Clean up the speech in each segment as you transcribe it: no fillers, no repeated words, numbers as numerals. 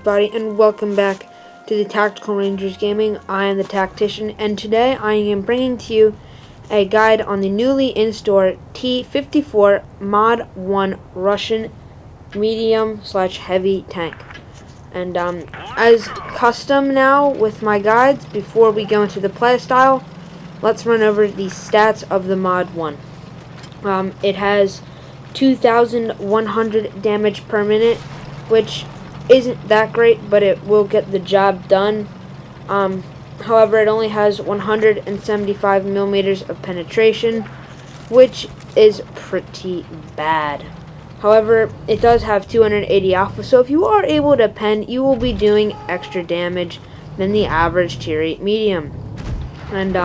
everybody, and welcome back to the Tactical Rangers Gaming. I am the Tactician, and today I am bringing to you a guide on the newly in-store T54 Mod 1 Russian medium/heavy tank. And as custom now with my guides, before we go into the playstyle, let's run over the stats of the Mod 1. It has 2,100 damage per minute, which isn't that great, but it will get the job done. However, it only has 175 millimeters of penetration, which is pretty bad. However, it does have 280 alpha, so if you are able to pen, you will be doing extra damage than the average tier 8 medium. And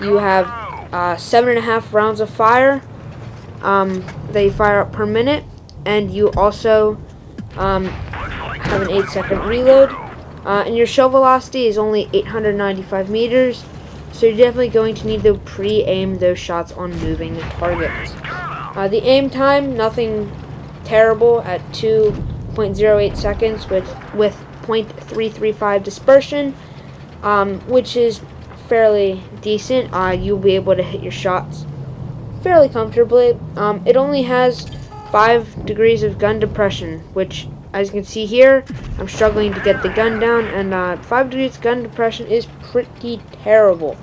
you have 7.5 rounds of fire that you fire up per minute, and you also have an 8-second reload, and your shell velocity is only 895 meters, so you're definitely going to need to pre-aim those shots on moving targets. The aim time, nothing terrible at 2.08 seconds with 0.335 dispersion, which is fairly decent. You'll be able to hit your shots fairly comfortably. It only has 5 degrees of gun depression, which, as you can see here, I'm struggling to get the gun down, and 5 degrees gun depression is pretty terrible.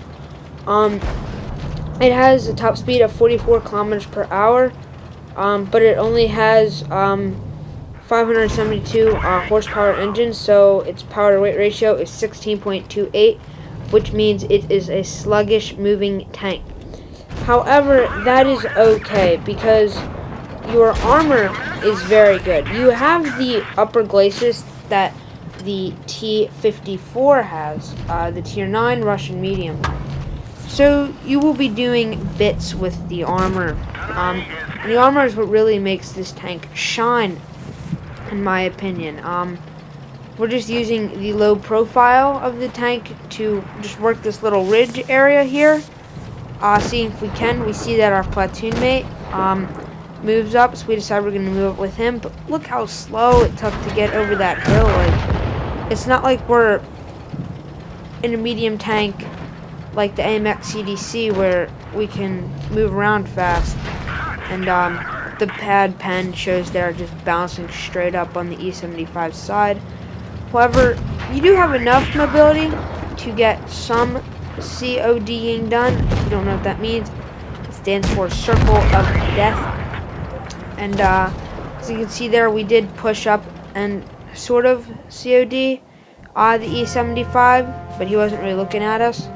It has a top speed of 44 kilometers per hour, but it only has 572 horsepower engine, so its power to weight ratio is 16.28, which means it is a sluggish moving tank. However, that is okay because your armor is very good. You have the upper glacis that the T54 has, the tier 9 Russian medium. So you will be doing bits with the armor. The armor is what really makes this tank shine, in my opinion. We're just using the low profile of the tank to just work this little ridge area here. Seeing if we can. We see that our platoon mate moves up, so we decide we're going to move up with him. But look how slow it took to get over that hill. Like, it's not like we're in a medium tank like the AMX CDC where we can move around fast. And the pad pen shows they're just bouncing straight up on the E75 side. However, you do have enough mobility to get some CODing done. If you don't know what that means, it stands for Circle of Death. And as you can see there, we did push up and sort of COD the E75, but he wasn't really looking at us.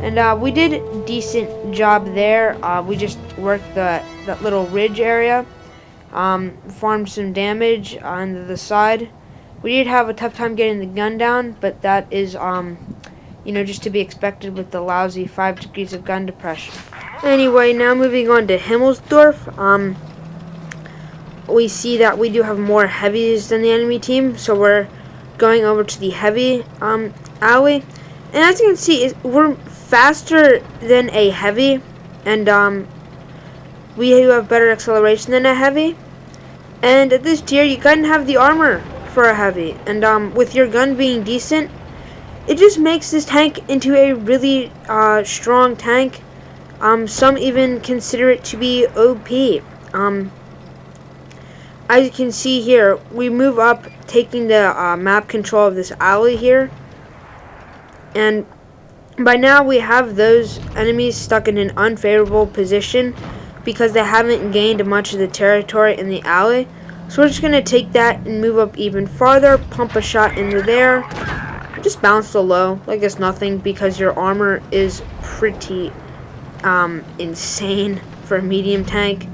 And we did a decent job there. We just worked that little ridge area, farmed some damage on the side. We did have a tough time getting the gun down, but that is just to be expected with the lousy 5 degrees of gun depression. Anyway, now moving on to Himmelsdorf. We see that we do have more heavies than the enemy team, so we're going over to the heavy alley. And as you can see, we're faster than a heavy, and we have better acceleration than a heavy. And at this tier, you kind of have the armor for a heavy, and with your gun being decent, it just makes this tank into a really strong tank. Some even consider it to be OP. As you can see here, we move up, taking the map control of this alley here. And by now we have those enemies stuck in an unfavorable position because they haven't gained much of the territory in the alley. So we're just going to take that and move up even farther, pump a shot into there. Just bounce so low like it's nothing because your armor is pretty insane for a medium tank.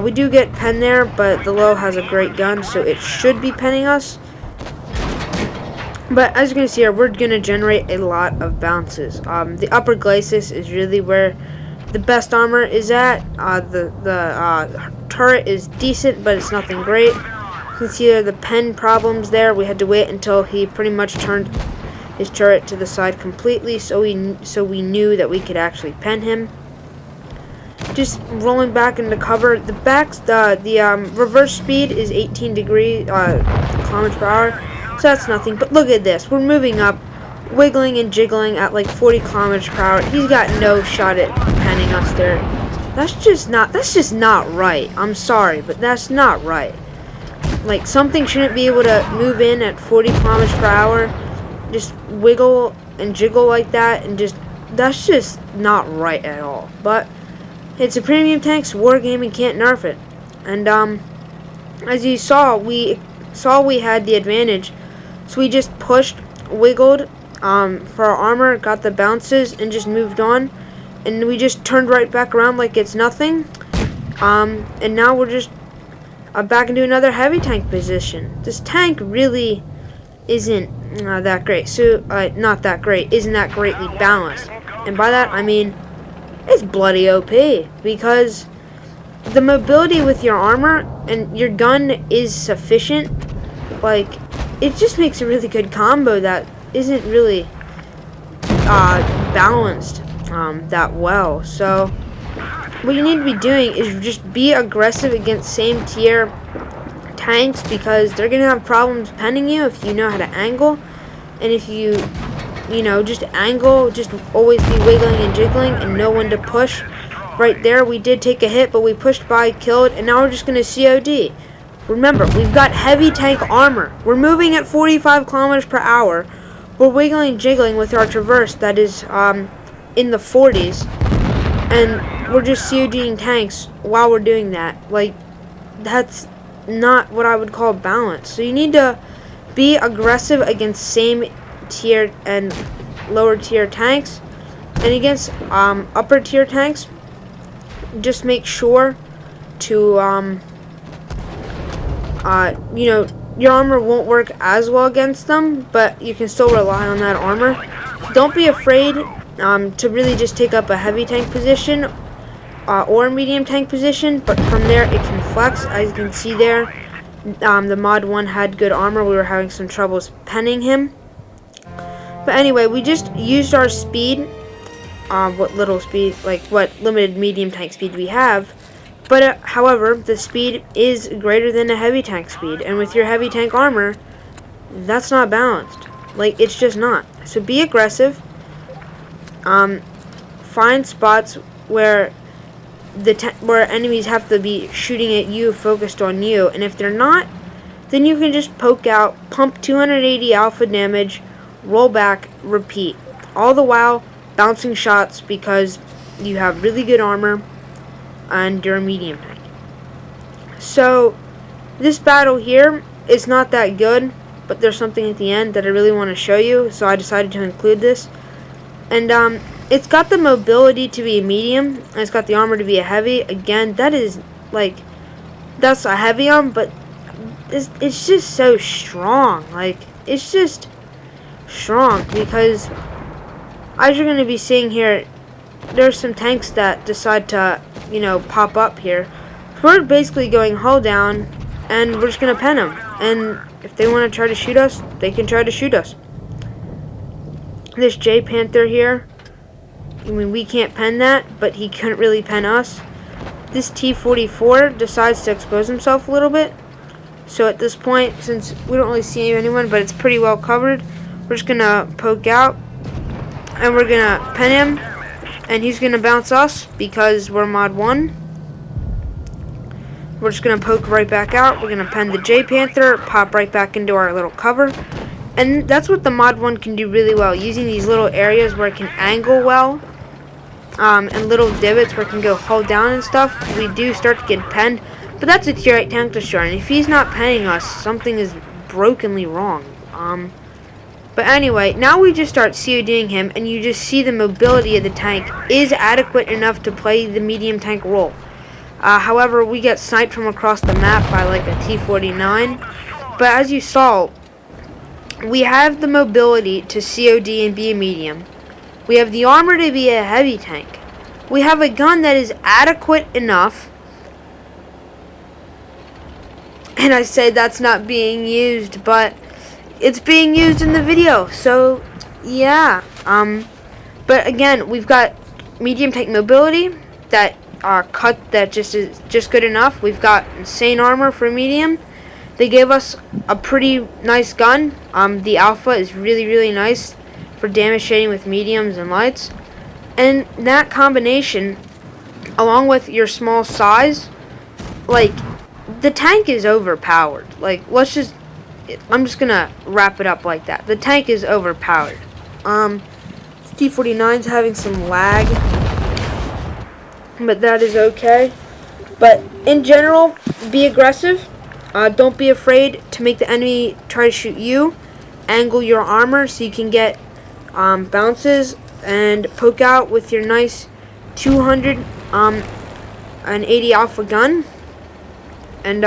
We do get pen there, but the low has a great gun, so it should be penning us. But as you can see here, we're going to generate a lot of bounces. The upper glacis is really where the best armor is at. The turret is decent, but it's nothing great. You can see there the pen problems there. We had to wait until he pretty much turned his turret to the side completely, so we knew that we could actually pen him. just rolling back into cover. The reverse speed is 18 kilometers per hour, so that's nothing. But look at this, we're moving up, wiggling and jiggling at like 40 kilometers per hour. He's got no shot at penning us there. That's just not right. I'm sorry, but that's not right. Like, something shouldn't be able to move in at 40 kilometers per hour, just wiggle and jiggle like that, and that's just not right at all. But it's a premium tanks wargaming, can't nerf it. And as you saw, we had the advantage, so we just pushed, wiggled for our armor, got the bounces, and just moved on. And we just turned right back around like it's nothing. And now we're just back into another heavy tank position. This tank really isn't that great. So, not that great, isn't that greatly balanced. And by that, I mean, it's bloody OP. Because the mobility with your armor and your gun is sufficient. Like, it just makes a really good combo that isn't really balanced that well. So what you need to be doing is just be aggressive against same tier tanks, because they're gonna have problems penning you if you know how to angle. And if you just angle, just always be wiggling and jiggling and know when to push. Right there, we did take a hit, but we pushed by, killed, and now we're just gonna COD. Remember, we've got heavy tank armor. We're moving at 45 kilometers per hour. We're wiggling and jiggling with our traverse that is in the 40s, and we're just CODing tanks while we're doing that. Like, that's not what I would call balance. So you need to be aggressive against same tier and lower tier tanks, and against upper tier tanks, just make sure to your armor won't work as well against them, but you can still rely on that armor. Don't be afraid to really just take up a heavy tank position or a medium tank position, but from there it can flex. As you can see there, the mod 1 had good armor. We were having some troubles penning him. But anyway, we just used our speed, what little speed, like what limited medium tank speed we have. But however, the speed is greater than a heavy tank speed, and with your heavy tank armor, that's not balanced. Like, it's just not. So be aggressive. Find spots where where enemies have to be shooting at you, focused on you, and if they're not, then you can just poke out, pump 280 alpha damage, roll back, repeat. All the while bouncing shots because you have really good armor and you're a medium tank. So this battle here is not that good, but there's something at the end that I really want to show you, so I decided to include this. And it's got the mobility to be a medium, and it's got the armor to be a heavy. Again, that is like, that's a Heavium, but it's just so strong. Like, it's just strong, because as you're going to be seeing here, there's some tanks that decide to, pop up here. So we're basically going hull down, and we're just going to pen them. And if they want to try to shoot us, they can try to shoot us. This J Panther here, I mean, we can't pen that, but he couldn't really pen us. This T54 decides to expose himself a little bit. So at this point, since we don't really see anyone, but it's pretty well covered, we're just going to poke out, and we're going to pen him, and he's going to bounce us because we're mod 1. We're just going to poke right back out. We're going to pen the J Panther, pop right back into our little cover. And that's what the mod 1 can do really well, using these little areas where it can angle well, and little divots where it can go hull down and stuff. We do start to get penned, but that's a tier 8 tank destroyer, and if he's not penning us, something is brokenly wrong. But anyway, now we just start CODing him, and you just see the mobility of the tank is adequate enough to play the medium tank role. However, we get sniped from across the map by like a T49, but as you saw, we have the mobility to COD and be a medium. We have the armor to be a heavy tank. We have a gun that is adequate enough. And I say that's not being used, but it's being used in the video. So, yeah. But again, we've got medium tank mobility that cut that is just good enough. We've got insane armor for medium. They gave us a pretty nice gun. The Alpha is really, really nice for damage shading with mediums and lights. And that combination, along with your small size, like, the tank is overpowered. Like, I'm just gonna wrap it up like that. The tank is overpowered. T49's having some lag, but that is okay. But in general, be aggressive. Don't be afraid to make the enemy try to shoot you. Angle your armor so you can get bounces and poke out with your nice 280 Alpha gun. And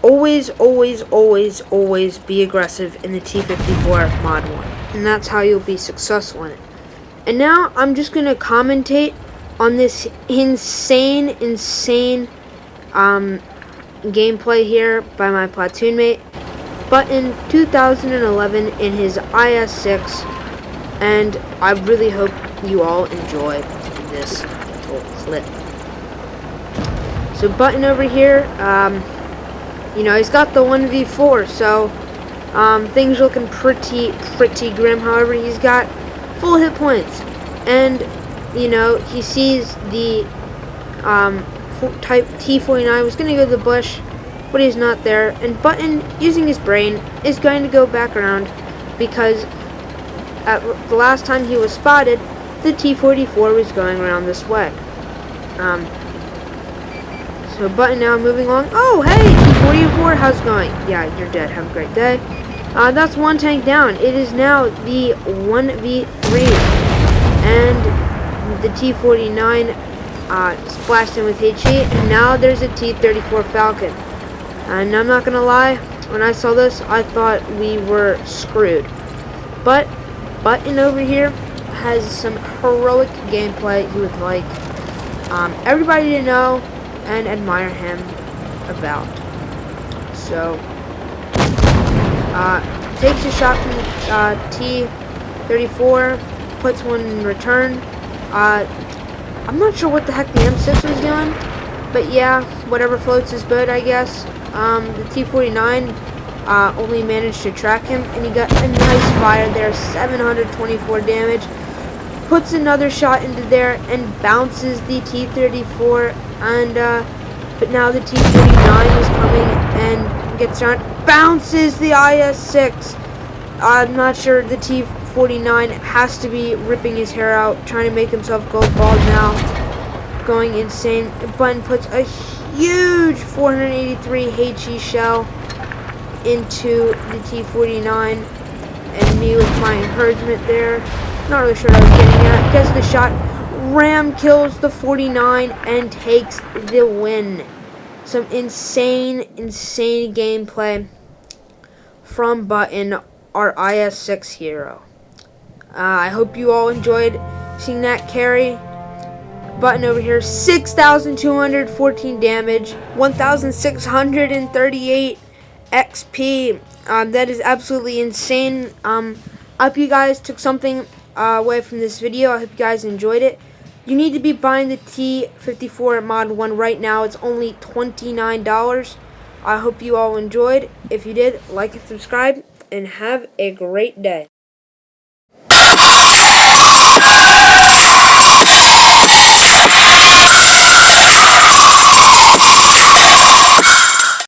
always, always, always, always be aggressive in the T54 Mod 1. And that's how you'll be successful in it. And now I'm just going to commentate on this insane gameplay here by my platoon mate. But in 2011 in his IS-6. And I really hope you all enjoy this little clip. So Button over here, you know, he's got the 1v4, so things looking pretty grim. However, he's got full hit points, and you know, he sees the type T49 was going to go to the bush, but he's not there. And Button, using his brain, is going to go back around because at the last time he was spotted, the T44 was going around this way. So Button now moving along. Oh, hey, T44, how's it going? Yeah, you're dead. Have a great day. That's one tank down. It is now the 1v3. And the T49 splashed in with HE. And now there's a T34 Falcon. And I'm not going to lie, when I saw this, I thought we were screwed. But Button over here has some heroic gameplay he would like everybody to know and admire him about. So, takes a shot from T34, puts one in return. I'm not sure what the heck the M6 was doing, but yeah, whatever floats his boat, I guess. The T49 only managed to track him, and he got a nice fire there, 724 damage. Puts another shot into there and bounces the T34, and but now the T49 is coming and gets on, bounces the IS-6. I'm not sure, the T49 has to be ripping his hair out, trying to make himself go bald now, going insane. Button puts a huge 483 HE shell into the T49, and me with my encouragement there. Not really sure what I was getting at. Gets the shot. Ram kills the 49 and takes the win. Some insane gameplay from Button, our IS-6 hero. I hope you all enjoyed seeing that carry. Button over here, 6,214 damage, 1,638 XP. That is absolutely insane. I hope you guys took something away from this video. I hope you guys enjoyed it. You need to be buying the T54 Mod 1 right now. It's only $29. I hope you all enjoyed. If you did, like and subscribe, and have a great day.